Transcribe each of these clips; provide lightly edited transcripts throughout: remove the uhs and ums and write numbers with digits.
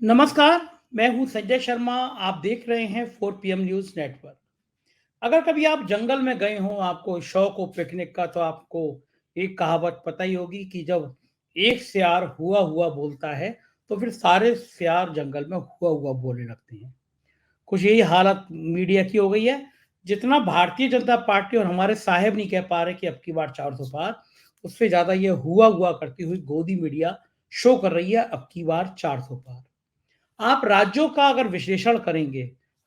नमस्कार, मैं हूं संजय शर्मा। आप देख रहे हैं 4 PM न्यूज़ नेटवर्क। अगर कभी आप जंगल में गए हों, आपको शौक हो पिकनिक का, तो आपको एक कहावत पता ही होगी कि जब एक सियार हुआ हुआ बोलता है, तो फिर सारे सियार जंगल में हुआ हुआ बोलने लगते हैं। कुछ यही हालत मीडिया की हो गई है। जितना भारतीय जनता पार्टी और हमारे साहेब नहीं कह पा रहे कि अब की बार 400 पार, उससे ज़्यादा ये हुआ हुआ करती हुई गोदी मीडिया शो कर रही है अब की बार 400 पार। आप राज्यों का अगर विश्लेषण करेंगे,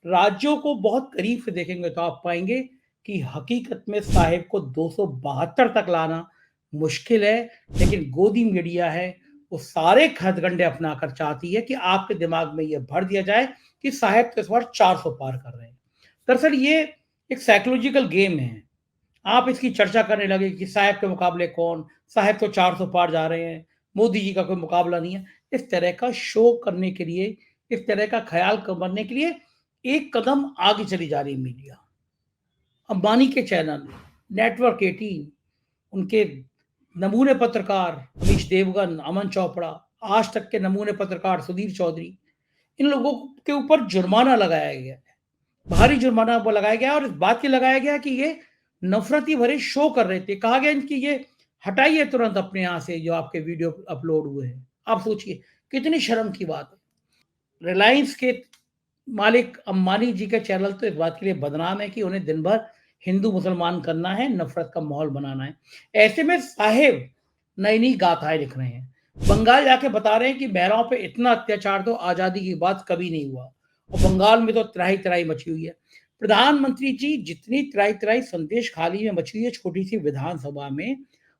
राज्यों को बहुत करीब से देखेंगे, तो आप पाएँगे कि हकीकत में साहिब को 272 तक लाना मुश्किल है, लेकिन गोदी मीडिया है, वो सारे हथकंडे अपनाकर चाहती है कि आपके दिमाग में ये भर दिया जाए कि साहिब तो इस बार 400 पार कर रहे हैं। दरअसल ये एक साइकोलॉजिकल गेम है। आप इसकी चर्चा करने लगे कि साहब के मुकाबले कौन? साहब तो 400 पार जा रहे हैं, मोदी जी का कोई मुकाबला नहीं है। इस तरह का शो करने के लिए, इस तरह का ख़्याल करने के लिए एक कदम आगे चली जा रही है मीडिया। अंबानी के चैनल, नेटवर्क 18, उनके नमूने पत्रकार अमीश देवगन, अमन चोपड़ा, आज तक के नमूने पत्रकार सुधीर चौधरी, इन लोगों के ऊपर जुर्माना लगाया गया है। भारी जुर्माना वो लगाया गया और इस बात के लगाया गया कि ये नफ़रती भरे शो कर रहे थे। कहा गया इनकी ये हटाइए तुरंत अपने यहाँ से जो आपके वीडियो अपलोड हुए हैं। आप सोचिए कितनी शर्म की बात है। रिलायंस के मालिक अंबानी जी का चैनल तो इस बात के लिए बदनाम है कि उन्हें दिन भर हिंदू मुसलमान करना है, नफ़रत का माहौल बनाना है। ऐसे में साहेब नई-नई गाथाएँ लिख रहे हैं। बंगाल जाके बता रहे हैं कि महिलाओं पे इतना अत्याचार तो आज़ादी के बाद कभी नहीं हुआ और बंगाल में तो त्राही-त्राही मची हुई है। प्रधानमंत्री जी, जितनी त्राही-त्राही संदेश खाली में मची हुई है छोटी-सी विधानसभा में,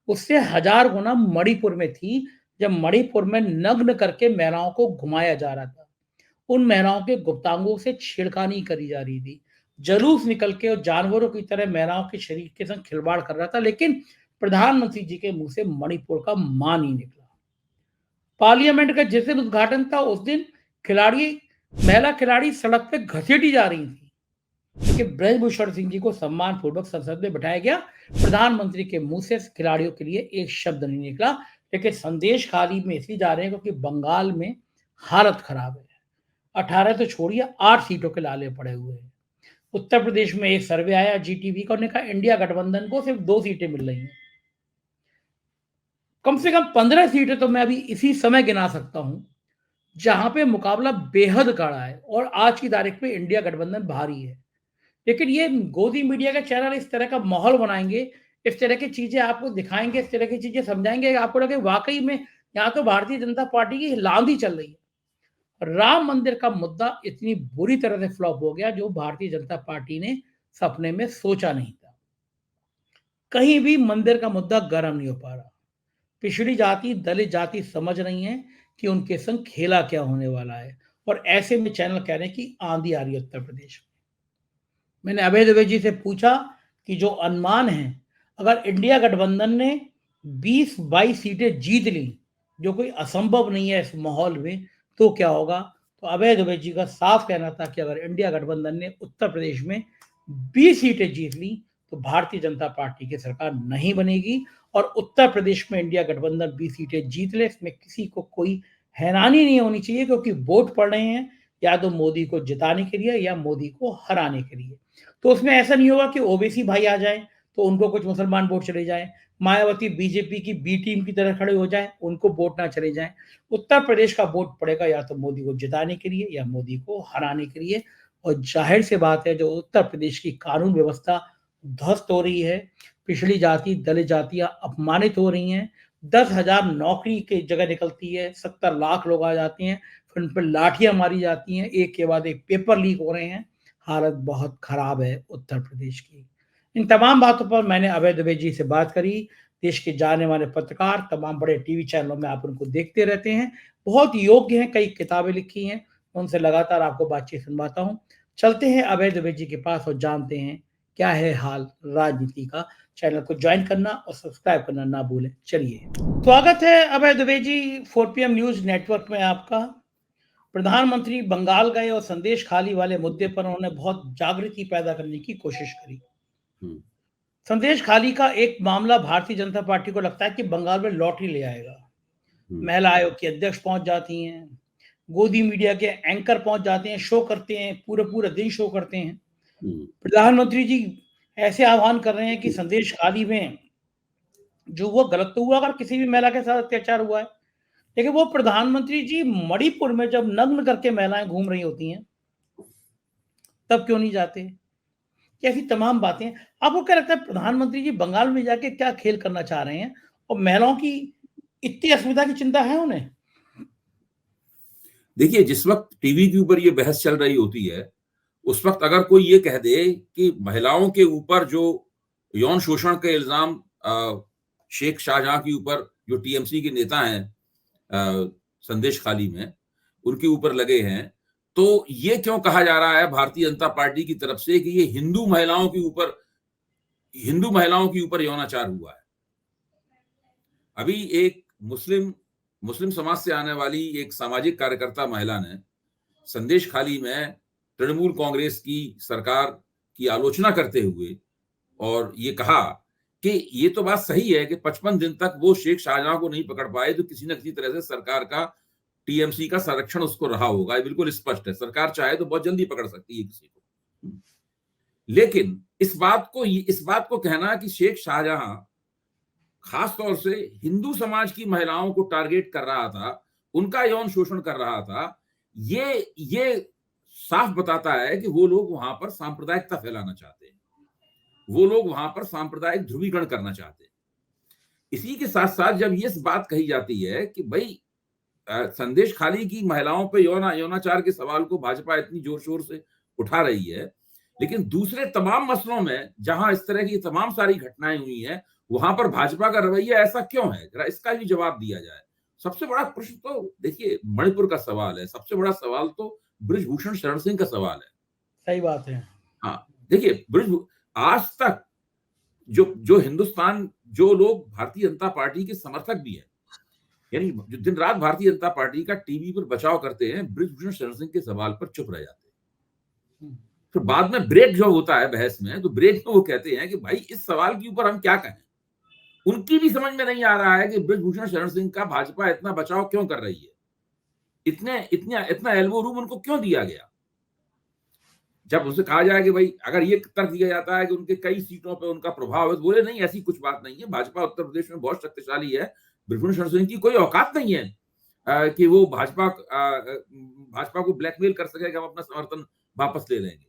उससे हज़ार गुना मणिपुर में थी, जब मणिपुर में नग्न करके महिलाओं को घुमाया जा रहा था। उन महिलाओं के गुप्तांगों से छेड़खानी करी जा रही थी। जुलूस निकल के और जानवरों की तरह महिलाओं के शरीर के संग खिलवाड़ कर रहा था, लेकिन प्रधानमंत्री जी के मुँह से मणिपुर का मान नहीं निकला। पार्लियामेंट का जिस दिन उद्घाटन था, उस दिन खिलाड़ी महिला खिलाड़ी सड़क पे घसीटी जा रही थी, लेकिन ब्रजभूषण सिंह जी को सम्मानपूर्वक संसद में बिठाया गया। प्रधानमंत्री के मुँह से खिलाड़ियों के लिए एक शब्द नहीं निकला, लेकिन संदेश खाली में इसलिए जा रहे हैं क्योंकि बंगाल में हालत खराब है। 18 तो छोड़िए, 8 सीटों के लाले पड़े हुए हैं। उत्तर प्रदेश में एक सर्वे आया जीटीवी का, उन्होंने कहा इंडिया गठबंधन को सिर्फ 2 सीटें मिल रही हैं। कम से कम 15 सीटें तो मैं अभी इसी समय गिना सकता हूँ, जहाँ पे मुकाबला बेहद कड़ा है और आज की तारीख में इंडिया गठबंधन भारी है। लेकिन ये गोदी मीडिया के चैनल इस तरह का माहौल बनाएँगे, इस तरह की चीज़ें आपको दिखाएँगे, इस तरह की चीज़ें समझाएँगे, आपको लगे वाक़ई में यहाँ तो भारतीय जनता पार्टी की लांदी चल रही है। राम मंदिर का मुद्दा इतनी बुरी तरह से फ्लॉप हो गया, जो भारतीय जनता पार्टी ने सपने में सोचा नहीं था। कहीं भी मंदिर का मुद्दा गर्म नहीं हो पा रहा। पिछड़ी जाति, दलित जाति समझ रही हैं कि उनके संग खेला क्या होने वाला है और ऐसे में चैनल कह रहे हैं कि आंधी आ रही है उत्तर प्रदेश में। मैंने अभय दुबे जी से पूछा कि जो अनुमान है, अगर इंडिया गठबंधन ने 20-22 सीटें जीत ली, जो कोई असंभव नहीं है इस माहौल में, तो क्या होगा? तो अभय दुबे जी का साफ कहना था कि अगर इंडिया गठबंधन ने उत्तर प्रदेश में 20 सीटें जीत ली, तो भारतीय जनता पार्टी की सरकार नहीं बनेगी और उत्तर प्रदेश में इंडिया गठबंधन 20 सीटें जीत ले, इसमें किसी को कोई हैरानी नहीं होनी चाहिए, क्योंकि वोट पड़ रहे हैं या तो मोदी को जिताने के लिए या मोदी को हराने के लिए। तो उसमें ऐसा नहीं होगा कि ओबीसी भाई आ जाएँ, तो उनको कुछ मुसलमान वोट चले जाएँ, मायावती बीजेपी की बी टीम की तरह खड़े हो जाएँ, उनको वोट ना चले जाएँ। उत्तर प्रदेश का वोट पड़ेगा या तो मोदी को जिताने के लिए या मोदी को हराने के लिए और ज़ाहिर-सी बात है, जो उत्तर प्रदेश की कानून व्यवस्था ध्वस्त हो रही है, पिछड़ी जाति, दलित जातियाँ अपमानित हो रही हैं, 10,000 नौकरी की जगह निकलती है, 70 लाख लोग आ जाते हैं, फिर उन पे लाठियाँ मारी जाती हैं, एक के बाद एक पेपर लीक हो रहे हैं। हालत बहुत खराब है उत्तर प्रदेश की। इन तमाम बातों पर मैंने अभय दुबे जी से बात करी, देश के जाने-माने पत्रकार, तमाम बड़े टीवी चैनलों में आप उनको देखते रहते हैं, बहुत योग्य हैं, कई किताबें लिखी हैं, उनसे लगातार आपको बातचीत सुनवाता हूँ। चलते हैं अभय दुबे जी के पास और जानते हैं क्या है हाल राजनीति का। चैनल को जॉइन करना और सब्सक्राइब करना ना भूलें। चलिए, स्वागत है अभय Dubey ji 4 PM news network में आपका। प्रधानमंत्री बंगाल गए और संदेश खाली वाले मुद्दे पर उन्होंने बहुत जागृति पैदा करने की कोशिश करी। हुँ, संदेश खाली का एक मामला भारतीय जनता पार्टी को लगता है कि बंगाल में लॉटरी ले आएगा। हुँ, महिला आयोग की अध्यक्ष पहुंच जाती हैं, गोदी मीडिया के एंकर पहुंच जाते हैं, शो करते हैं, पूरे पूरे दिन शो करते हैं। प्रधानमंत्री जी ऐसे आह्वान कर रहे हैं कि संदेश खाली में जो हुआ गलत तो हुआ, अगर किसी भी महिला के साथ अत्याचार हुआ है, लेकिन वो प्रधानमंत्री जी मणिपुर में जब नग्न करके महिलाएं घूम रही होती हैं, तब क्यों नहीं जाते? ऐसी तमाम बातें। आपको क्या लगता है प्रधानमंत्री जी बंगाल में जाके क्या खेल करना चाह रहे हैं, और महिलाओं की इतनी असुविधा की चिंता है उन्हें? देखिए, जिस वक्त टीवी के ऊपर ये बहस चल रही होती है, उस वक्त अगर कोई ये कह दे कि महिलाओं के ऊपर जो यौन शोषण के इल्जाम शेख शाहजहां के ऊपर, जो टीएमसी के नेता हैं संदेश खाली में, उनके ऊपर लगे हैं, तो ये क्यों कहा जा रहा है भारतीय जनता पार्टी की तरफ से कि ये हिंदू महिलाओं के ऊपर यौनाचार हुआ है। अभी एक मुस्लिम समाज से आने वाली एक सामाजिक कार्यकर्ता महिला ने संदेश खाली में तृणमूल कांग्रेस की सरकार की आलोचना करते हुए और ये कहा कि ये तो बात सही है कि 55 दिन तक वो शेख शाहजहां को नहीं पकड़ पाए, तो किसी न किसी तरह से सरकार का, टीएमसी का संरक्षण उसको रहा होगा। ये बिल्कुल स्पष्ट है, सरकार चाहे तो बहुत जल्दी पकड़ सकती है किसी को। लेकिन इस बात को कहना कि शेख शाहजहां खास तौर से हिंदू समाज की महिलाओं को टारगेट कर रहा था, उनका यौन शोषण कर रहा था, ये साफ बताता है कि वो लोग वहां पर सांप्रदायिकता फैलाना चाहते हैं, वो लोग वहां पर सांप्रदायिक ध्रुवीकरण करना चाहते हैं। इसी के साथ साथ जब ये बात कही जाती है कि भाई संदेश खाली की महिलाओं पे यौनाचार के सवाल को भाजपा इतनी जोर शोर से उठा रही है, लेकिन दूसरे तमाम मसलों में जहां इस तरह की तमाम सारी घटनाएं हुई हैं, वहां पर भाजपा का रवैया ऐसा क्यों है? जरा इसका भी जवाब दिया जाए। सबसे बड़ा प्रश्न तो देखिए मणिपुर का सवाल है, सबसे बड़ा सवाल तो बृजभूषण शरण सिंह का सवाल है। सही बात है। हाँ, देखिए आज तक जो जो हिंदुस्तान, जो लोग भारतीय जनता पार्टी के समर्थक भी हैं, यानी जो दिन रात भारतीय जनता पार्टी का टीवी पर बचाव करते हैं, बृजभूषण शरण सिंह के सवाल पर चुप रह जाते हैं। फिर बाद में ब्रेक जो होता है बहस में, तो ब्रेक में वो कहते हैं कि भाई इस सवाल के ऊपर हम क्या कहें। उनकी भी समझ में नहीं आ रहा है कि बृजभूषण शरण सिंह का भाजपा इतना बचाव क्यों कर रही है, इतना एल्बो रूम उनको क्यों दिया गया। जब उनसे कहा जाए कि भाई अगर ये तर्क दिया जाता है कि उनके कई सीटों पर उनका प्रभाव है, तो बोले नहीं, ऐसी कुछ बात नहीं है, भाजपा उत्तर प्रदेश में बहुत शक्तिशाली है, बृजभूषण शरण सिंह की कोई औकात नहीं है कि वो भाजपा को ब्लैकमेल कर सके कि हम अपना समर्थन वापस ले लेंगे।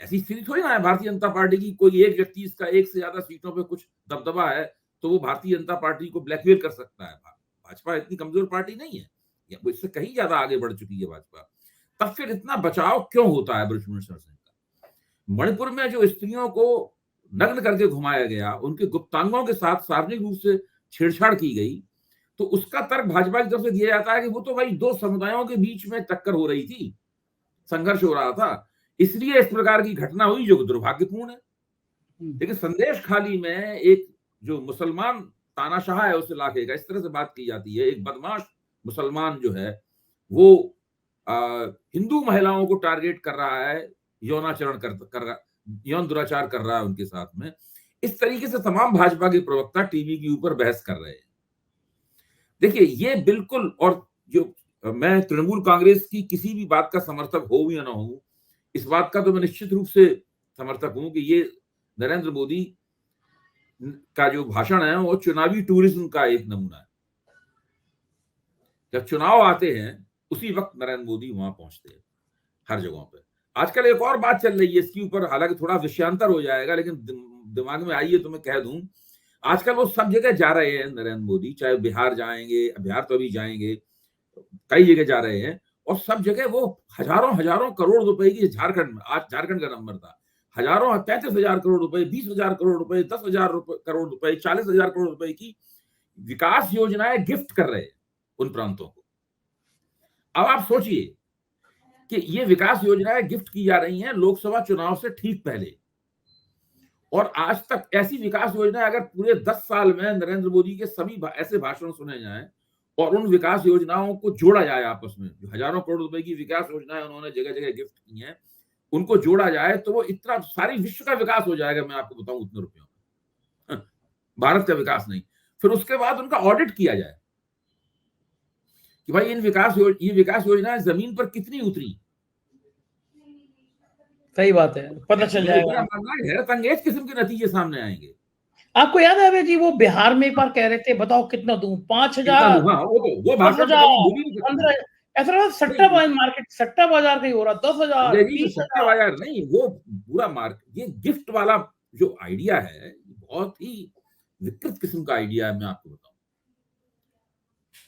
ऐसी स्थिति थोड़ी ना है भारतीय जनता पार्टी की, कोई एक व्यक्ति इसका एक से ज्यादा सीटों पे कुछ दबदबा है तो वो भारतीय जनता पार्टी को ब्लैकमेल कर सकता है। भाजपा इतनी कमजोर पार्टी नहीं है, या वो इससे कहीं ज्यादा आगे बढ़ चुकी है भाजपा। तब फिर इतना बचाव क्यों होता है बृजभूषण शरण सिंह का? मणिपुर में जो स्त्रियों को नग्न करके घुमाया गया, उनके गुप्तांगों के साथ सार्वजनिक रूप से छेड़छाड़ की गई, तो उसका तर्क भाजपा की तरफ से दिया जाता है कि वो तो भाई दो समुदायों के बीच में टक्कर हो रही थी, संघर्ष हो रहा था, इसलिए इस प्रकार की घटना हुई, जो दुर्भाग्यपूर्ण है। लेकिन संदेश खाली में एक जो मुसलमान तानाशाह है उसे लाके इस तरह से बात की जाती है, एक बदमाश मुसलमान जो है वो हिंदू महिलाओं को टारगेट कर रहा है, यौन दुराचार कर रहा है उनके साथ में। इस तरीके से तमाम भाजपा के प्रवक्ता टीवी के ऊपर बहस कर रहे हैं। देखिए ये बिल्कुल, और जो मैं तृणमूल कांग्रेस की किसी भी बात का समर्थक हो या ना हो, इस बात का तो मैं निश्चित रूप से समर्थक हूं कि ये नरेंद्र मोदी का जो भाषण है वो चुनावी टूरिज्म का एक नमूना है। जब चुनाव आते हैं उसी वक्त नरेंद्र मोदी वहां पहुंचते हैं हर जगह पे। आजकल एक और बात चल रही है इसके ऊपर, हालांकि थोड़ा विषयांतर हो जाएगा, लेकिन दिमाग में आई है तो मैं कह दूं। आजकल वो सब जगह जा रहे हैं नरेंद्र मोदी, चाहे बिहार जाएंगे, बिहार तो अभी जाएंगे, कई जगह जा रहे हैं, और सब जगह वो हजारों हजारों करोड़ रुपए की, झारखंड में आज झारखंड का नंबर था, हजारों 33,000 करोड़ रुपए, 20,000 करोड़ रुपए, 10,000 करोड़ रुपए, 40,000 करोड़ रुपए की विकास योजनाएं गिफ्ट कर रहे हैं उन प्रांतों को। अब आप सोचिए कि ये विकास योजनाएं गिफ्ट की जा रही हैं लोकसभा चुनाव से ठीक पहले, और आज तक ऐसी विकास योजनाएं अगर पूरे 10 साल में नरेंद्र मोदी के सभी ऐसे भाषण सुने जाएं और उन विकास योजनाओं को जोड़ा जाए आपस में, जो हजारों करोड़ रुपए की विकास योजनाएं उन्होंने जगह जगह गिफ्ट की हैं, उनको जोड़ा जाए तो वो इतना सारी विश्व का विकास हो जाएगा, मैं आपको बताऊं, उतने रुपयों में। भारत का विकास नहीं। फिर उसके बाद उनका ऑडिट किया जाए कि भाई ये विकास योजनाएं जमीन पर कितनी उतरी। सही बात है, पता चल मेरा जाएगा। मानना है हैरत अंगेज किस्म के नतीजे सामने आएंगे। आपको याद है अभय जी, वो बिहार में एक बार कह रहे थे, बताओ कितना दूं, कितना 5,000, दूं, हाँ वो दस भाषण तो कभी हजार भूल ही नहीं सकते। 15, ऐसा लगा सट्टा नहीं, मार्केट, सट्टा बाजार का ही हो रहा, 10,000, संजय जी, ये सट्टा 20,000। बाजार नहीं, वो पूरा मार्क, ये गिफ्ट वाला जो आइडिया है, बहुत ही विकृत किस्म का आइडिया है। मैं आपको बताऊं,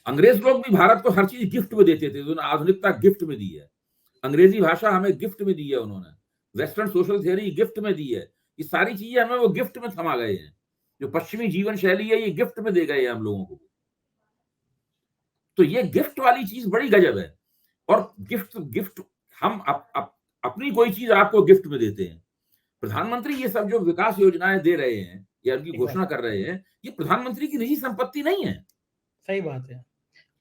अंग्रेज लोग भी भारत को हर चीज गिफ्ट में देते थे, उन्होंने आधुनिकता गिफ्ट में दी है, अंग्रेजी भाषा हमें गिफ्ट में दी है उन्होंने, वेस्टर्न सोशल थियरी गिफ्ट में दी है, ये सारी चीजें हमें वो गिफ्ट में थमा गए हैं। जो पश्चिमी जीवन शैली है, ये गिफ्ट में दे गए हैं हम लोगों को। तो ये गिफ्ट वाली चीज बड़ी गजब है। और गिफ्ट गिफ्ट हम अपनी कोई चीज आपको गिफ्ट में देते हैं। प्रधानमंत्री ये सब जो विकास योजनाएं दे रहे हैं या उनकी ठीक बात, घोषणा कर रहे हैं, ये प्रधानमंत्री की निजी संपत्ति नहीं है। सही बात है।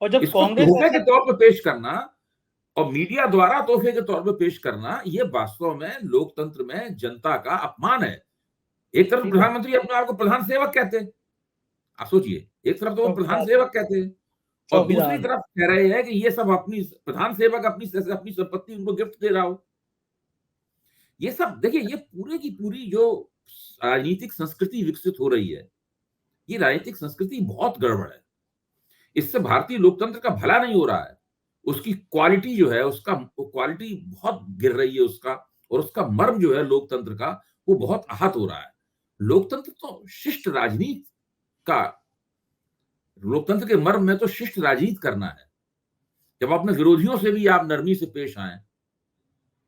और जब इसको कांग्रेस तोहफे ऐसा, के तौर पर पेश करना और मीडिया द्वारा तोहफे के तौर पर पेश करना, ये वास्तव में लोकतंत्र में जनता का अपमान है। एक तरफ ठीक बात, प्रधानमंत्री अपने आप को प्रधान सेवक कहते हैं, आप सोचिए, एक तरफ तो वो प्रधान चौकीदार, सेवक कहते हैं और दूसरी चौकीदार, तरफ कह रहे हैं कि ये सब अपनी प्रधान सेवक अपनी अपनी संपत्ति उनको गिफ्ट दे रहा हो। ये सब देखिए, ये पूरे की पूरी जो राजनीतिक संस्कृति विकसित हो रही है, ये राजनीतिक संस्कृति बहुत गड़बड़ है। इससे भारतीय लोकतंत्र का भला नहीं हो रहा है, उसकी क्वालिटी जो है, उसका क्वालिटी बहुत गिर रही है उसका, और उसका मर्म जो है लोकतंत्र का, वो बहुत आहत हो रहा है। लोकतंत्र तो शिष्ट राजनीति का, लोकतंत्र के मर्म में तो शिष्ट राजनीति करना है। जब अपने विरोधियों से भी आप नरमी से पेश आए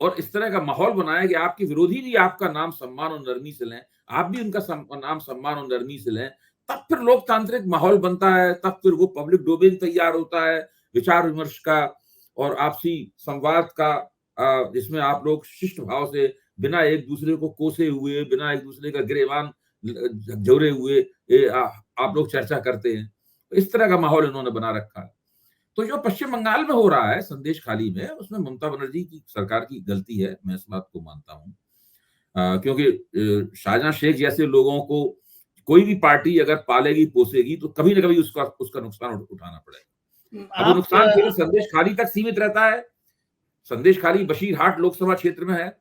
और इस तरह का माहौल बनाया कि आपके विरोधी भी आपका नाम सम्मान और नरमी से लें, आप भी उनका नाम सम्मान और नरमी से लें, तब फिर लोकतांत्रिक माहौल बनता है, तब फिर वो पब्लिक डोमेन तैयार होता है विचार विमर्श का और आपसी संवाद का, जिसमें आप लोग शिष्ट भाव से, बिना एक दूसरे को कोसे हुए, बिना एक दूसरे का गिरेबान झकझोरे हुए आप लोग चर्चा करते हैं। इस तरह का माहौल इन्होंने बना रखा है। तो जो पश्चिम बंगाल में हो रहा है संदेश खाली में, उसमें ममता बनर्जी की सरकार की गलती है, मैं इस बात को मानता हूं। क्योंकि शाहजहां शेख जैसे लोगों को कोई भी पार्टी अगर पालेगी पोसेगी तो कभी ना कभी उसका नुकसान उठाना पड़ेगा। अब वो आप नुकसान केवल संदेश खाली तक सीमित रहता है। संदेश खाली बशीरहाट लोकसभा क्षेत्र में है,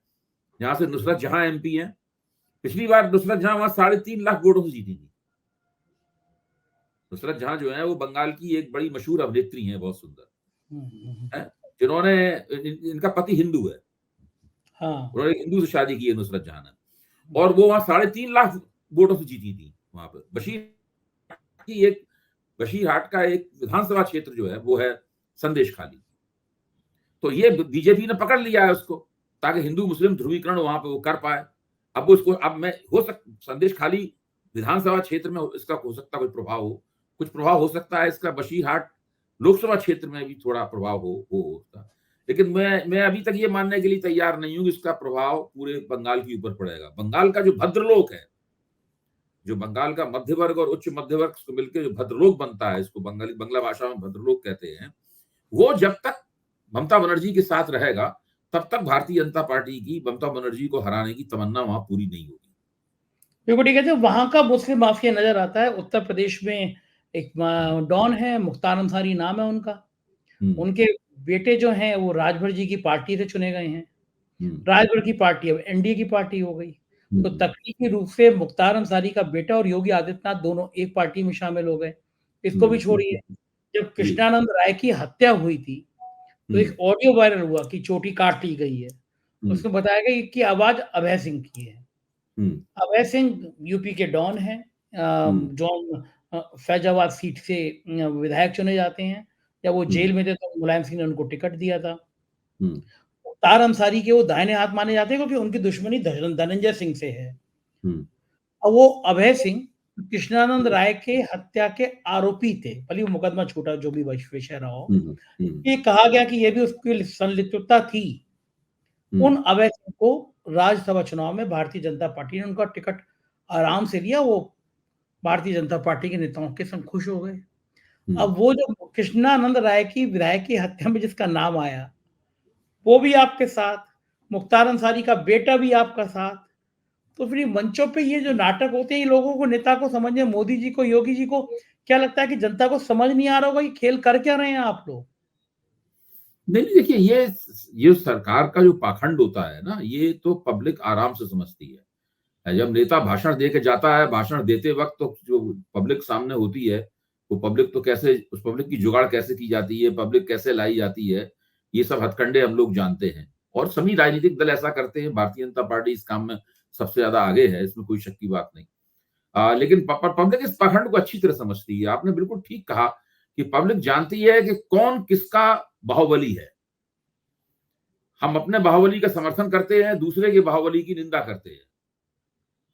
जहां से नुसरत जहां एमपी है। पिछली बार नुसरत जहां वहां 3.5 लाख वोटों से जीती थी। नुसरत जहां जो है वो बंगाल की एक बड़ी मशहूर अभिनेत्री है, बहुत सुंदर है, जिन्होंने इनका पति हिंदू है, हाँ, उन्होंने हिंदू से शादी की है नुसरत जहां ने, और वो वहां 3.5 लाख वोटों से जीती थी। वहां पर बशीरहाट का एक विधानसभा क्षेत्र जो है वो है संदेश खाली। तो ये बीजेपी ने पकड़ लिया है उसको, ताकि हिंदू मुस्लिम ध्रुवीकरण वहां पे वो कर पाए। अब उसको, अब मैं संदेश खाली विधानसभा क्षेत्र में इसका हो सकता कोई प्रभाव हो, कुछ प्रभाव हो सकता है इसका बशीरहाट लोकसभा क्षेत्र में भी थोड़ा प्रभाव होता। लेकिन मैं अभी तक ये मानने के लिए तैयार नहीं हूं कि इसका प्रभाव पूरे बंगाल के ऊपर पड़ेगा। बंगाल का जो भद्रलोक है, जो बंगाल का मध्य वर्ग और उच्च मध्य वर्ग को मिलकर जो भद्रलोक बनता है, इसको बंगला भाषा में भद्रलोक कहते हैं, वो जब तक ममता बनर्जी के साथ रहेगा तब तक भारतीय जनता पार्टी की ममता बनर्जी को हराने की तमन्ना वहां पूरी नहीं होगी। बिल्कुल ठीक है। वहां का मुस्लिम माफिया नजर आता है। उत्तर प्रदेश में एक डॉन है, मुख्तार अंसारी नाम है उनका। उनके बेटे जो हैं वो राजभर जी की पार्टी से चुने गए हैं। राजभर की पार्टी अब एनडीए की पार्टी हो गई। तो तकनीकी रूप से मुख्तार अंसारी का बेटा और योगी आदित्यनाथ दोनों एक पार्टी में शामिल हो गए। इसको भी छोड़िए, जब कृष्णानंद राय की हत्या हुई थी तो एक ऑडियो वायरल हुआ कि चोटी काट ली गई है। उसमें बताया गया कि आवाज अभय सिंह की है। अभय सिंह यूपी के डॉन हैं, जो फैजाबाद सीट से विधायक चुने जाते हैं। जब वो जेल में थे तो मुलायम सिंह ने उनको टिकट दिया था। मुख्तार अंसारी के वो दाहिने हाथ माने जाते हैं क्योंकि उनकी दुश्मनी धनंजय सिंह से है। अब वो अभय सिंह कृष्णानंद राय के हत्या के आरोपी थे, भले वो मुकदमा छूटा जो भी विषय रहा हो। ये कहा गया कि ये भी उसकी संलिप्तता थी। उन अभय सिंह को राज्यसभा चुनाव में भारतीय जनता पार्टी ने उनका टिकट आराम से लिया। वो भारतीय जनता पार्टी के नेताओं के संग खुश हो गए। अब वो जो कृष्णानंद राय की विधायक की हत्या में जिसका नाम आया वो भी आपके साथ, मुख्तार अंसारी का बेटा भी आपका साथ। तो फिर मंचों पे ये जो नाटक होते हैं, ये लोगों को, नेता को समझने, मोदी जी को, योगी जी को क्या लगता है कि जनता को समझ नहीं आ रहा होगा कि खेल कर क्या रहे हैं आप लोग? नहीं देखिए, ये सरकार का जो पाखंड होता है ना, ये तो पब्लिक आराम से समझती है। जब नेता भाषण दे के जाता है, भाषण देते वक्त तो जो पब्लिक सामने होती है, वो पब्लिक तो कैसे, उस पब्लिक की जुगाड़ कैसे की जाती है, पब्लिक कैसे लाई जाती है, ये सब हथकंडे हम लोग जानते हैं। और सभी राजनीतिक दल ऐसा करते हैं। भारतीय जनता पार्टी इस काम में सबसे ज्यादा आगे है, इसमें कोई शक की बात नहीं। लेकिन पब्लिक इस पाखंड को अच्छी तरह समझती है। आपने बिल्कुल ठीक कहा कि पब्लिक जानती है कि कौन किसका बाहुबली है। हम अपने बाहुबली का समर्थन करते हैं, दूसरे के बाहुबली की निंदा करते हैं।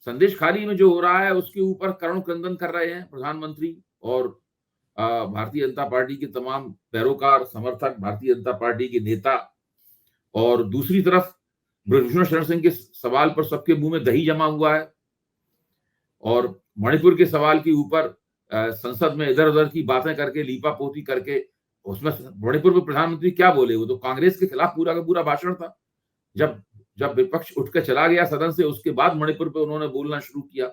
संदेश खाली में जो हो रहा है उसके ऊपर करुण क्रंदन कर रहे हैं प्रधानमंत्री और भारतीय जनता पार्टी के तमाम पैरोकार, समर्थक, भारतीय जनता पार्टी के नेता। और दूसरी तरफ ब्रजभूषण शरण सिंह के सवाल पर सबके मुंह में दही जमा हुआ है, और मणिपुर के सवाल के ऊपर संसद में इधर उधर की बातें करके, लीपापोती करके, उसमें मणिपुर में प्रधानमंत्री क्या बोले, वो तो कांग्रेस के खिलाफ पूरा का पूरा भाषण था। जब जब विपक्ष उठ के चला गया सदन से, उसके बाद मणिपुर पे उन्होंने बोलना शुरू किया,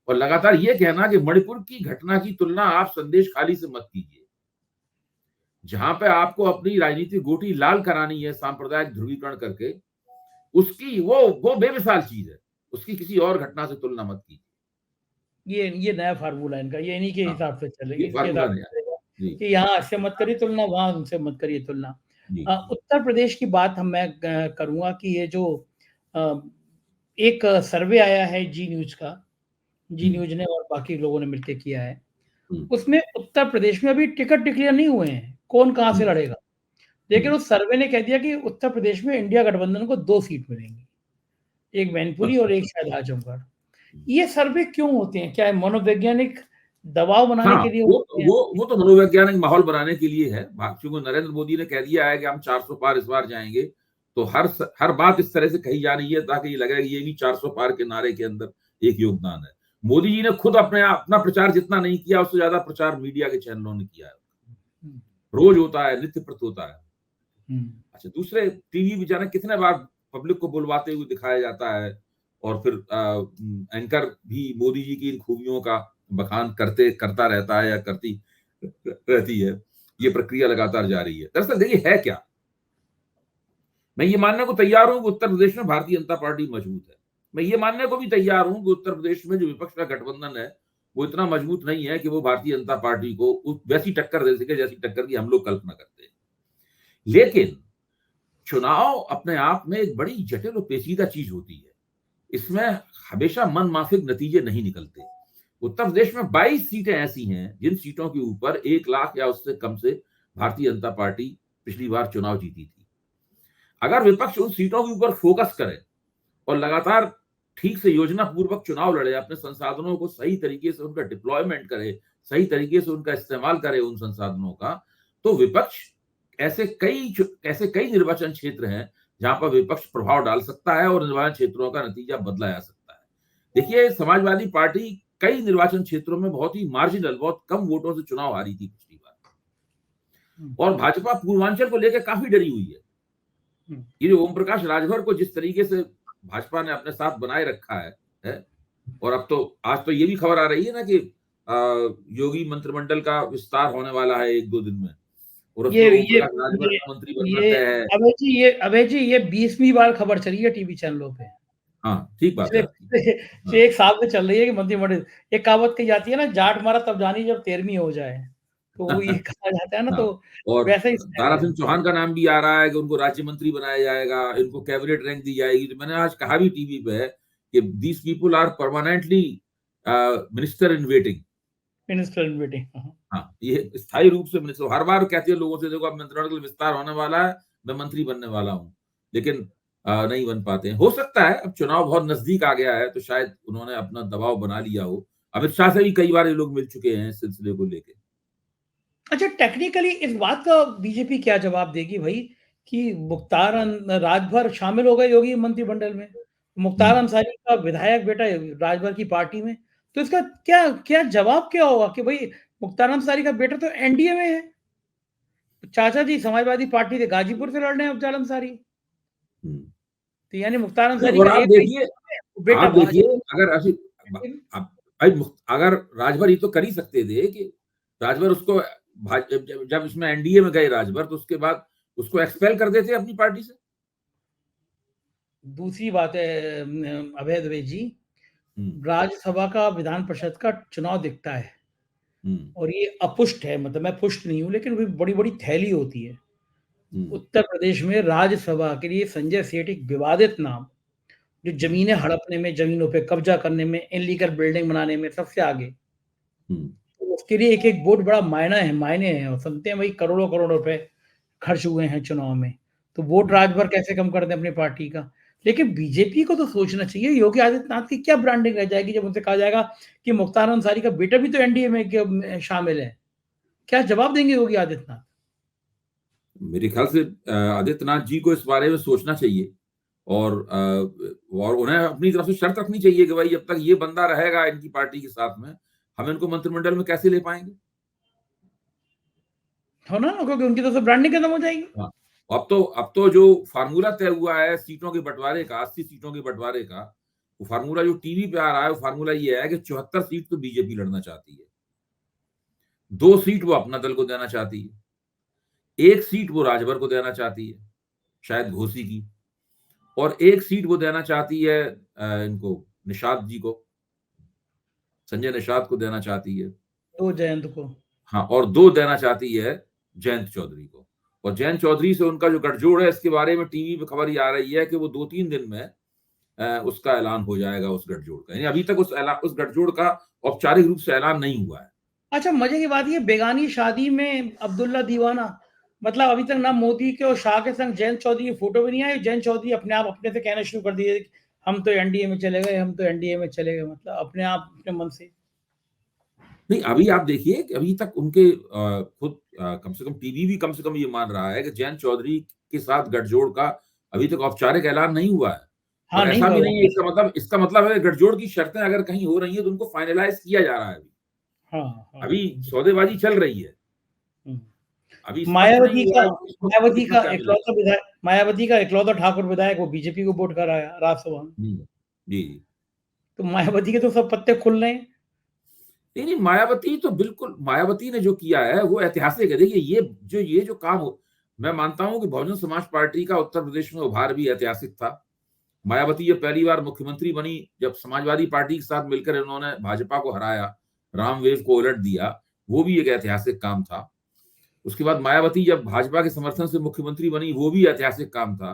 और लगातार ये कहना कि मणिपुर की घटना की तुलना आप संदेश खाली से मत कीजिए। जहां पे आपको अपनी राजनीतिक गोटी लाल करानी है सांप्रदायिक ध्रुवीकरण करके, उसकी वो बेमिसाल चीज है, उसकी किसी और घटना से तुलना मत कीजिए। ये नया फार्मूला इनका, ये इन्हीं के हाँ, हिसाब से चलेगी, ये इनके फार्मूला हिसाब से नया। चलेगा जी, कि यहाँ इससे मत करिए तुलना, वहाँ उनसे मत करिए तुलना। जी, उत्तर प्रदेश की बात मैं करूँगा कि ये जो अ, एक सर्वे आया है जी न्यूज़ का, जी हुँ, न्यूज़ ने और बाकी लोगों ने मिलके किया है। हुँ, उसमें उत्तर प्रदेश में अभी टिकट डिक्लेयर नहीं हुए हैं, कौन कहाँ से हुँ, लड़ेगा। लेकिन हुँ, उस सर्वे ने कह दिया कि उत्तर प्रदेश में इंडिया गठबंधन को 2 सीट मिलेंगी, एक मैनपुरी और एक शायद आजमगढ़। ये सर्वे क्यों होते हैं? क्या मनोवैज्ञानिक दबाव बनाने हाँ, के लिए वो होते हैं? वो वो तो मनोवैज्ञानिक माहौल बनाने के लिए है। चूँकि नरेंद्र मोदी ने कह दिया है कि हम 400 पार इस बार जाएँगे, तो हर बात इस तरह से कही जा रही है ताकि ये लगे कि ये भी 400 पार के नारे के अंदर एक योगदान है। मोदी जी ने खुद अपना प्रचार जितना नहीं किया, उससे ज़्यादा प्रचार मीडिया के चैनलों ने किया है। हुँ, रोज़ होता है, नित्य प्रत होता है। हुँ। अच्छा, दूसरे टीवी पे जाने कितने बार पब्लिक को बुलवाते हुए दिखाया जाता है, और फिर एंकर भी मोदी जी की इन खूबियों का बखान करता रहता है या करती रहती है। ये प्रक्रिया लगातार जारी है। दरअसल देखिए है क्या? मैं ये मानने को तैयार हूँ कि उत्तर प्रदेश में भारतीय जनता पार्टी मजबूत है। मैं ये मानने को भी तैयार हूँ कि उत्तर प्रदेश में जो विपक्ष का गठबंधन है, वो इतना मजबूत नहीं है कि वो भारतीय जनता पार्टी को वैसी टक्कर दे सके जैसी टक्कर की हम लोग कल्पना करते हैं। लेकिन चुनाव अपने आप में एक बड़ी जटिल और पेचीदा चीज होती है। इसमें हमेशा मनमाफिक नतीजे नहीं निकलते। उत्तर प्रदेश में 22 सीटें ऐसी हैं, जिन सीटों के ऊपर 1 लाख या उससे कम से भारतीय जनता पार्टी पिछली बार चुनाव जीती थी। अगर विपक्ष उन सीटों के ऊपर फोकस करे और लगातार ठीक से योजनापूर्वक चुनाव लड़े, अपने संसाधनों को सही तरीके से उनका डिप्लॉयमेंट करे, सही तरीके से उनका इस्तेमाल करे उन संसाधनों का, तो विपक्ष ऐसे कई निर्वाचन क्षेत्र हैं, जहां पर विपक्ष प्रभाव डाल सकता है और निर्वाचन क्षेत्रों का नतीजा बदला जा सकता है। देखिए, समाजवादी पार्टी कई निर्वाचन क्षेत्रों में बहुत ही मार्जिनल, बहुत कम वोटों से चुनाव हारी थी पिछली बार, हुँ, और भाजपा पूर्वांचल को लेकर काफ़ी डरी हुई है। हुँ। ये जो ओम प्रकाश राजभर को जिस तरीके से भाजपा ने अपने साथ बनाए रखा है? और अब तो आज तो ये भी खबर आ रही है ना कि योगी मंत्रिमंडल का विस्तार होने वाला है 1-2 दिन में, और ये उसमें ओम ये प्रकाश राजभर ये का मंत्री बनना ये तय है। अभय जी ये 20वीं बार खबर चली है टीवी चैनलों पे। हाँ, ठीक बात है पिछले आपकी। पिछले हाँ, पिछले 1 साल से चल रही है कि मंत्रिमंडल, एक कहावत कही जाती है ना, जाट मारा तब जानी जब 13वीं हो जाए। तो वो ये कहा जाता है ना, हाँ, तो और वैसा ही इसमें दारा है। सिंह चौहान का नाम भी आ रहा है कि उनको राज्य मंत्री बनाया जाएगा, इनको कैबिनेट रैंक दी जाएगी। तो मैंने आज कहा भी टीवी पे कि these people are permanently minister in waiting. Minister in waiting. हाँ। हाँ, ये स्थायी रूप से मिनिस्टर हर बार कहती है लोगों से, देखो अब मंत्रिमंडल विस्तार होने वाला है, मैं मंत्री बनने वाला हूँ। लेकिन नहीं बन पाते हैं। हो सकता है अब चुनाव बहुत नज़दीक आ गया है, तो शायद उन्होंने अपना दबाव बना लिया हो। अमित शाह से भी कई बार ये लोग मिल चुके हैं इस सिलसिले को लेके। अच्छा, टेक्निकली इस बात का बीजेपी क्या जवाब देगी भई कि मुख्तार राजभर शामिल हो गए योगी मंत्रिमंडल में। हुँ। मुख्तार अंसारी का विधायक बेटा राजभर की पार्टी में। तो इसका क्या क्या जवाब क्या होगा कि भई मुख्तार अंसारी का बेटा तो एनडीए में है। चाचा जी समाजवादी पार्टी से गाजीपुर से लड़ रहे हैं अफ़ज़ल अंसारी। हुँ। तो यानी मुख्तार नहीं, अंसारी और का एक ही है, बेटा आप देखिए, भाजपा अगर ऐसी ब अब भाई अगर राजभर ये तो कर ही सकते थे कि राजभर उसको जब इसमें एनडीए में गए राजभर, तो उसके बाद उसको एक्सपेल कर देते अपनी पार्टी से। दूसरी बात है अभय द्विवेदी जी, राज्यसभा का विधान परिषद का चुनाव दिखता है और ये अपुष्ट है, मतलब मैं पुष्ट नहीं हूँ, लेकिन बड़ी-बड़ी थैली होती है। उत्तर प्रदेश में राज्यसभा के लिए संजय सेठ एक विवादित नाम, जो ज़मीनें हड़पने में, ज़मीनों पे कब्जा करने में, इल्लीगल बिल्डिंग बनाने में सबसे आगे। तो उसके लिए एक-एक वोट बड़ा मायने हैं और सुनते हैं भाई करोड़ों-करोड़ रुपए खर्च हुए हैं चुनाव में। तो वोट रात भर कैसे कम कर दें अपनी पार्टी का। लेकिन बीजेपी को तो सोचना चाहिए, योगी आदित्यनाथ की क्या ब्रांडिंग रह जाएगी जब उनसे कहा जाएगा कि मुख्तार अंसारी का बेटा भी तो एनडीए में शामिल है। क्या जवाब देंगे योगी आदित्यनाथ? मेरे ख्याल से आदित्यनाथ जी को इस बारे में सोचना चाहिए और उन्हें अपनी तरफ से शर्त रखनी चाहिए कि भाई जब तक ये बंदा रहेगा इनकी पार्टी के साथ में, हम इनको मंत्रिमंडल में कैसे ले पाएंगे। हो ना, क्योंकि उनकी तरफ से ब्रांडिंग खत्म हो जाएगी। हाँ, अब तो जो फार्मूला तय हुआ है सीटों के बंटवारे का, 80 सीटों के बंटवारे का, वो फार्मूला जो टीवी पे आ रहा है, वो फार्मूला ये है कि 74 सीट तो बीजेपी लड़ना चाहती है, 2 सीट वो अपना दल को देना चाहती है, 1 सीट वो राजभर को देना चाहती है, शायद घोसी की, और 1 सीट वो देना चाहती है इनको निषाद जी को, संजय निषाद को देना चाहती है। तो जयंत को। हाँ, और 2 देना चाहती है जयंत चौधरी को। और जयंत चौधरी से उनका जो गठजोड़ है, इसके बारे में टीवी पे खबर ये आ रही है कि वो 2-3 दिन में उसका ऐलान हो जाएगा, उस गठजोड़ का। यानी अभी तक उस गठजोड़ का औपचारिक रूप से ऐलान नहीं हुआ है। अच्छा, मजे की बात ये बेगानी शादी में अब्दुल्ला दीवाना, मतलब अभी तक ना मोदी के और शाह के संग जयंत चौधरी की फोटो भी नहीं आई। जयंत चौधरी अपने आप अपने से कहना शुरू कर दिए हम तो एनडीए में चले गए, हम तो एनडीए में चले गए, मतलब अपने आप अपने मन से। नहीं, अभी आप देखिए कि अभी तक उनके खुद कम से कम टीवी भी कम से कम ये मान रहा है कि जयंत चौधरी के साथ गठजोड़ का अभी तक औपचारिक ऐलान नहीं हुआ है। हाँ, और नहीं ऐसा हुआ भी वो। नहीं है, इसका मतलब है गठजोड़ की शर्तें अगर कहीं हो रही हैं तो उनको फाइनलाइज किया जा रहा है अभी। हाँ, हाँ। अभी सौदेबाजी चल रही है। हुँ। अभी स्पष्ट नहीं हुआ है कि इसको मायावती कितना का क्या मिलेगा। इकलौता विधायक, मायावती का इकलौता ठाकुर विधायक वो बीजेपी को वोट कराया राज्यसभा में। जी, जी। तो मायावती के तो सब पत्ते खुल रहे हैं। नहीं, नहीं, मायावती तो बिल्कुल, मायावती ने जो किया है वो ऐतिहासिक है। देखिए ये जो काम हो, मैं मानता हूँ कि बहुजन समाज पार्टी का उत्तर प्रदेश में उभार भी ऐतिहासिक था। मायावती जब पहली बार मुख्यमंत्री बनी, जब समाजवादी पार्टी के साथ मिलकर इन्होंने भाजपा को हराया, राम वेव को उलट दिया, वो भी एक ऐतिहासिक काम था। उसके बाद मायावती जब भाजपा के समर्थन से मुख्यमंत्री बनी, वो भी ऐतिहासिक काम था।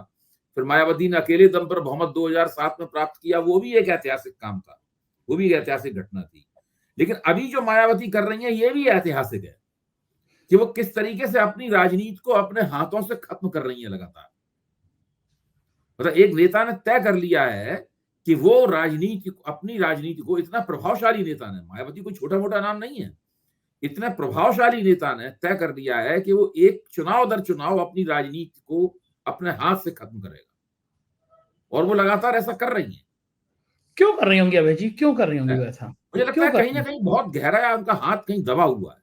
फिर मायावती ने अकेले दम पर बहुमत 2007 में प्राप्त किया, वो भी एक ऐतिहासिक काम था। वो भी एक ऐतिहासिक घटना थी। लेकिन अभी जो मायावती कर रही है, ये भी ऐतिहासिक है कि वो किस तरीके से अपनी राजनीति को अपने हाथों से खत्म कर रही है लगातार। मतलब एक नेता ने तय कर लिया है कि वो अपनी राजनीति को, इतना प्रभावशाली नेता ने, मायावती कोई छोटा मोटा नाम नहीं है, इतना प्रभावशाली नेता ने तय कर लिया है कि वो एक चुनाव दर चुनाव अपनी राजनीति को अपने हाथ से खत्म करेगा, और वो लगातार ऐसा कर रही है। क्यों कर रही होंगी अभय जी? क्यों कर रही होंगी वैसा? मुझे लगता क्यों है कर कहीं रही ना हैं? कहीं बहुत गहरा उनका हाथ कहीं दबा हुआ है।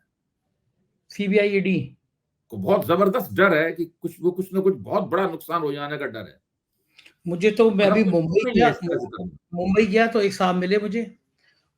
CBI, ED? को बहुत जबरदस्त डर है कि कुछ ना कुछ बहुत बड़ा नुकसान हो जाने का डर है। मुझे तो, मैं वरना अभी कोई मुंबई नहीं गया, है इस तरह से करना। मुंबई गया तो एक साहब मिले मुझे।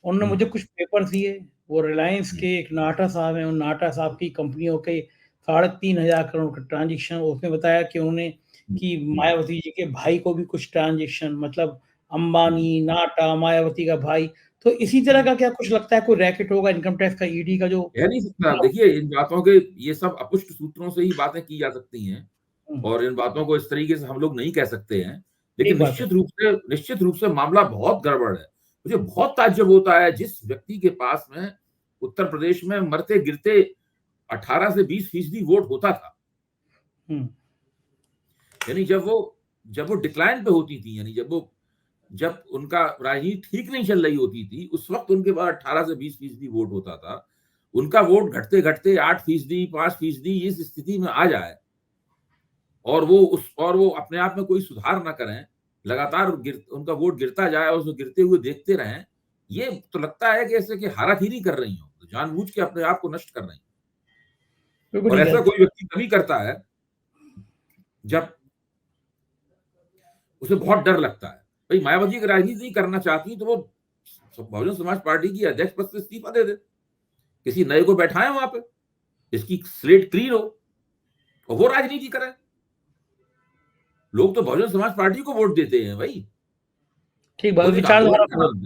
उन्होंने मुझे हम्म, कुछ पेपर दिए। वो रिलायंस हम्म, के एक नाटा साहब हैं, उन नाटा साहब की कंपनियों के 3,500 करोड़ का ट्रांज़ैक्शन, उसमें बताया कि उन्होंने कि हम्म, मायावती जी के भाई को भी कुछ ट्रांज़ैक्शन, मतलब हम्म, अंबानी, नाटा, मायावती का भाई। तो इसी तरह हम्म। का क्या कुछ लगता है, कोई रैकेट होगा इनकम टैक्स का, ईडी का जो। कह नहीं सकता। देखिए, इन बातों के, ये सब अपुष्ट सूत्रों से ही बातें की जा सकती हैं, हुँ, और इन बातों को इस तरीके से हम लोग नहीं कह सकते हैं। लेकिन ठीक बात है। निश्चित रूप से मामला बहुत गड़बड़ है। मुझे बहुत ताज्जुब होता है जिस व्यक्ति के पास में उत्तर प्रदेश में मरते गिरते 18 से 20% वोट होता था। हुँ, यानी जब वो डिक्लाइन पे होती थी, यानी जब उनका राजनीति ठीक नहीं चल रही होती थी, उस वक्त उनके पास 18 से 20% वोट होता था। उनका वोट घटते घटते 8%, 5% इस स्थिति में आ जाए, और वो अपने आप में कोई सुधार ना करें, लगातार उनका वोट गिरता जाए और उसको गिरते हुए देखते रहें, ये तो लगता है कि ऐसे कि हाराखीरी कर रही हो, तो जानबूझ के अपने आप को नष्ट कर रही हैं। बिल्कुल और ठीक ऐसा है। कोई व्यक्ति तभी करता है जब उसे बहुत डर लगता है। भाई मायावती की राजनीति नहीं करना चाहती तो वो बहुजन समाज पार्टी की अध्यक्ष पद से इस्तीफा दे दे, किसी नए को बैठाएं वहां पे, इसकी स्लेट क्लीन हो और वो राजनीति करे। लोग तो बहुजन समाज पार्टी को वोट देते हैं भाई, ठीक बात, वो तो एक विचारधारा आंदोलन का को, नाम है।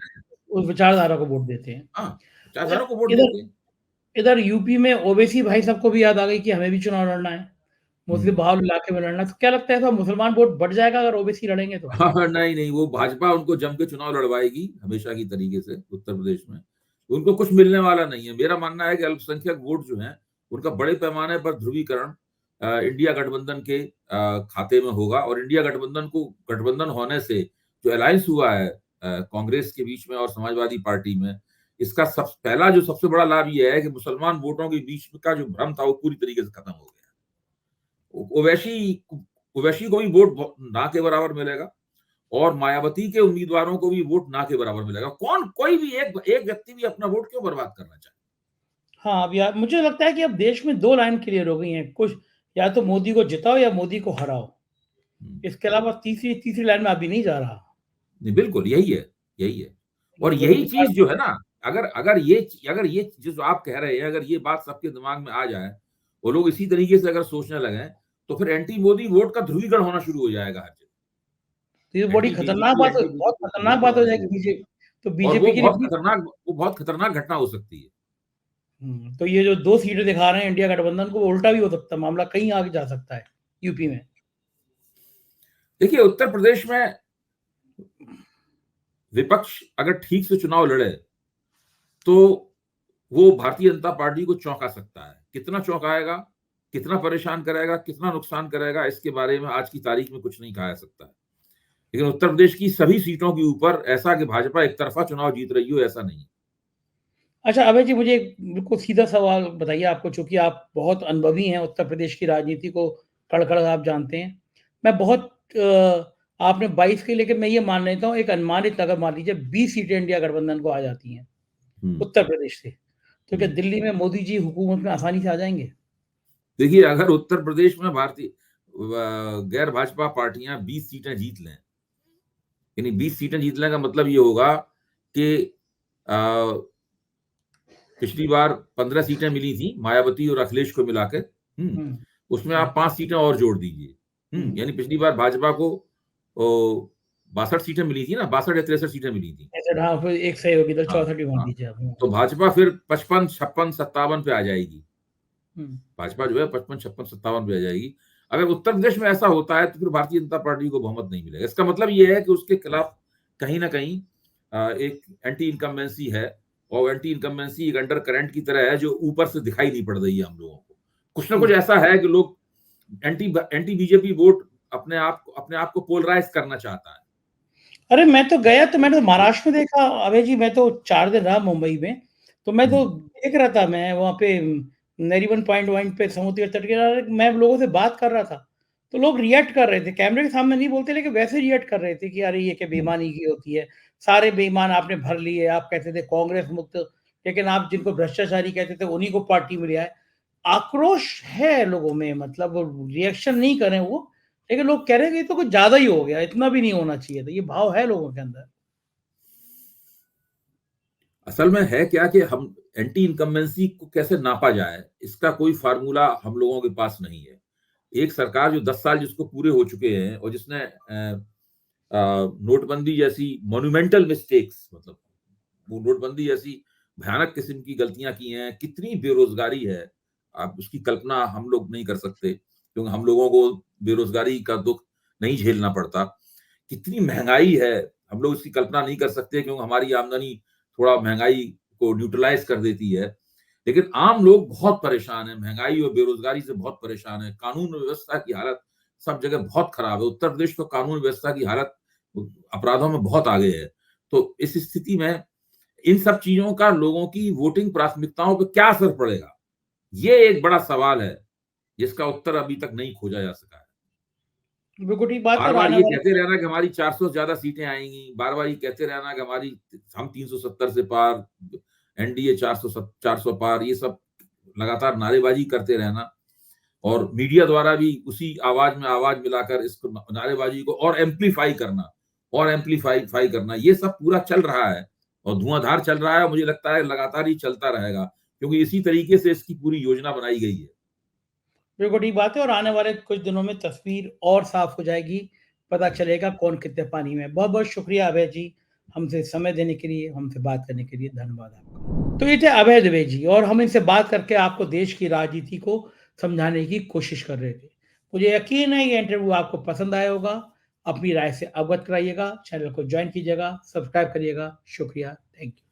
उस विचारधारा को वोट देते हैं। हाँ, अच्छा, विचारधारा को वोट इधर देते हैं। इधर यूपी में ओवैसी भाई साहब को भी याद आ गई कि हमें भी चुनाव लड़ना है, मुस्लिम हम्म। बहुल इलाके में लड़ना है, तो क्या लगता है, तो मुसलमान वोट बढ़ जाएगा अगर ओवैसी लड़ेंगे तो? हाँ हाँ, नहीं नहीं, वो भाजपा उनको जम के चुनाव लड़वाएगी हमेशा की तरीके से उत्तर प्रदेश में। उनको कुछ मिलने वाला नहीं है। मेरा मानना है कि अल्पसंख्यक वोट जो है उनका बड़े पैमाने पर ध्रुवीकरण इंडिया गठबंधन के खाते में होगा, और इंडिया गठबंधन होने से जो अलायंस हुआ है कांग्रेस के बीच में और समाजवादी पार्टी में, इसका पहला जो सबसे बड़ा लाभ यह है कि मुसलमान वोटों के बीच का जो भ्रम था वो पूरी तरीके से खत्म हो गया। ओवैसी ओवैसी को भी वोट ना के बराबर मिलेगा, और मायावती के उम्मीदवारों को भी वोट ना के बराबर मिलेगा। कोई भी एक व्यक्ति भी अपना वोट क्यों बर्बाद करना चाहे? हाँ, अब यार मुझे लगता है कि अब देश में 2 लाइन क्लियर हो गई हैं, कुछ या तो मोदी को जिताओ या मोदी को हराओ। इसके अलावा तीसरी तीसरी लाइन में अभी नहीं जा रहा। नहीं, बिल्कुल यही है, यही है। और लोगों के यही विचार, चीज जो है ना, अगर अगर ये जो आप कह रहे हैं, अगर ये बात सबके दिमाग में आ जाए, वो लोग इसी तरीके से अगर सोचने लगे, तो फिर एंटी मोदी वोट का ध्रुवीकरण होना शुरू हो जाएगा हर जगह। तो ये बड़ी एंटी खतरनाक बीजेपी बात, एंटी बहुत बीजेपी खतरनाक ध्रुवीकरण बात हो होना शुरू जाएगी हो बीजे जाएगा। तो और वो बीजेपी के लिए बहुत भी। खतरनाक वो बहुत खतरनाक घटना हो सकती है। तो ये जो 2 सीटें दिखा रहे हैं इंडिया गठबंधन को, वो उल्टा भी हो सकता है, मामला कहीं आगे जा सकता है यूपी में। देखिए, उत्तर प्रदेश में विपक्ष अगर ठीक से चुनाव लड़े तो वो भारतीय जनता पार्टी को चौंका सकता है। कितना चौंकाएगा, कितना परेशान करेगा, कितना नुकसान करेगा, इसके बारे में आज की तारीख में कुछ नहीं कहा जा सकता है। लेकिन उत्तर प्रदेश की सभी सीटों के ऊपर ऐसा कि भाजपा एक तरफा चुनाव जीत रही हो, ऐसा नहीं। अच्छा अभय जी, मुझे एक बिल्कुल सीधा सवाल बताइए आपको, चूंकि आप बहुत अनुभवी हैं उत्तर प्रदेश की राजनीति को, कड़ आप जानते हैं। मैं बहुत आपने 22 के लेके मैं ये मान लेता हूँ, एक अनुमानित अगर मान लीजिए 20 सीटें इंडिया गठबंधन को आ जाती हैं हम्म। उत्तर प्रदेश से, तो क्या हम्म। दिल्ली में मोदी जी हुकूमत में आसानी से आ जाएंगे? देखिए, अगर उत्तर प्रदेश में भारतीय गैर भाजपा पार्टियां 20 सीटें जीत लें, यानी 20 सीटें जीतने का मतलब ये होगा कि पिछली बार 15 सीटें मिली थी मायावती और अखिलेश को मिलाकर। हम्म, उसमें आप 5 सीटें और जोड़ दीजिए। यानी पिछली बार भाजपा को 62 सीटें मिली थी ना, 62 या 63 सीटें मिली थी। ऐसे हाँ, फिर एक सही होगी तो हाँ 64 मान हाँ, लीजिए आप। तो भाजपा फिर 55 56 57 पे आ जाएगी। हम्म, भाजपा जो है 55 56 57 पे आ जाएगी। अगर उत्तर प्रदेश में ऐसा होता है तो फिर भारतीय जनता पार्टी को बहुमत नहीं मिलेगा। इसका मतलब ये है कि उसके खिलाफ कहीं ना कहीं एक एंटी इनकम्बेंसी है, और एंटी इनकम्बेंसी एक अंडर करंट की तरह है जो ऊपर से दिखाई नहीं पड़ रही है हम लोगों को। कुछ ना कुछ ऐसा है कि लोग एंटी एंटी बीजेपी वोट अपने आप को पोलराइज करना चाहता है। अरे मैं तो गया, तो मैंने तो महाराष्ट्र में देखा अभय जी, मैं तो 4 दिन रहा मुंबई में, तो मैं तो हम्म। देख रहा था, मैं वहाँ पे नरीमन पॉइंट वॉइंट पे समुद्र के तट किनारे मैं लोगों से बात कर रहा था, तो लोग रिएक्ट कर रहे थे, कैमरे के सामने नहीं बोलते लेकिन वैसे रिएक्ट कर रहे थे कि अरे ये क्या हम्म। बेईमानी की होती है, सारे बेईमान आपने भर लिए, आप कहते थे कांग्रेस मुक्त, लेकिन आप जिनको भ्रष्टाचारी कहते थे उन्हीं को पार्टी में लिया है। आक्रोश है लोगों में, मतलब रिएक्शन नहीं करें वो, लेकिन लोग कह रहे हैं कि ये तो कुछ ज्यादा ही हो गया, इतना भी नहीं होना चाहिए था, ये भाव है लोगों के अंदर। असल में है क्या कि हम एंटी इनकम्बेंसी को कैसे नापा जाए, इसका कोई फार्मूला हम लोगों के पास नहीं है। एक सरकार जो 10 साल जिसको पूरे हो चुके हैं और जिसने नोटबंदी जैसी मोन्यूमेंटल मिस्टेक्स, मतलब वो नोटबंदी जैसी भयानक किस्म की गलतियां की हैं, कितनी बेरोजगारी है, आप उसकी कल्पना हम लोग नहीं कर सकते, क्योंकि हम लोगों को बेरोजगारी का दुख नहीं झेलना पड़ता। कितनी महंगाई है, हम लोग इसकी कल्पना नहीं कर सकते, क्योंकि हमारी आमदनी थोड़ा महंगाई को न्यूट्रलाइज कर देती है। लेकिन आम लोग बहुत परेशान है, महंगाई और बेरोजगारी से बहुत परेशान है। कानून व्यवस्था की हालत सब जगह बहुत खराब है। उत्तर प्रदेश तो कानून व्यवस्था की हालत अपराधों में बहुत आगे है। तो इस स्थिति में इन सब चीजों का लोगों की वोटिंग प्राथमिकताओं पर क्या असर पड़ेगा, ये एक बड़ा सवाल है जिसका उत्तर अभी तक नहीं खोजा जा सका है। बिल्कुल ठीक बात है, बार और बार आने ये वाले कहते रहना कि हमारी 400 से ज्यादा सीटें आएंगी, बार बार ये कहते रहना कि हमारी हम 370 से पार, एनडीए 400 पार, ये सब लगातार नारेबाजी करते रहना, और मीडिया द्वारा भी उसी आवाज में आवाज मिलाकर इसको नारेबाजी को और एम्पलीफाई करना, ये सब पूरा चल रहा है और धुआंधार चल रहा है। मुझे लगता है लगातार ही चलता रहेगा, क्योंकि इसी तरीके से इसकी पूरी योजना बनाई गई है। बिल्कुल ठीक बात है और आने वाले कुछ दिनों में तस्वीर और साफ हो जाएगी, पता चलेगा कौन कितने पानी में है। बहुत-बहुत शुक्रिया अभय जी, हमसे समय देने के लिए, हमसे बात करने के लिए धन्यवाद आपका। तो ये थे अभय द्विवेदी जी और हम इनसे बात करके आपको देश की राजनीति को समझाने की कोशिश कर रहे थे। मुझे यकीन है ये इंटरव्यू आपको पसंद आया होगा। अपनी राय से अवगत कराइएगा, चैनल को जॉइन कीजिएगा, सब्सक्राइब करिएगा। शुक्रिया, थैंक यू।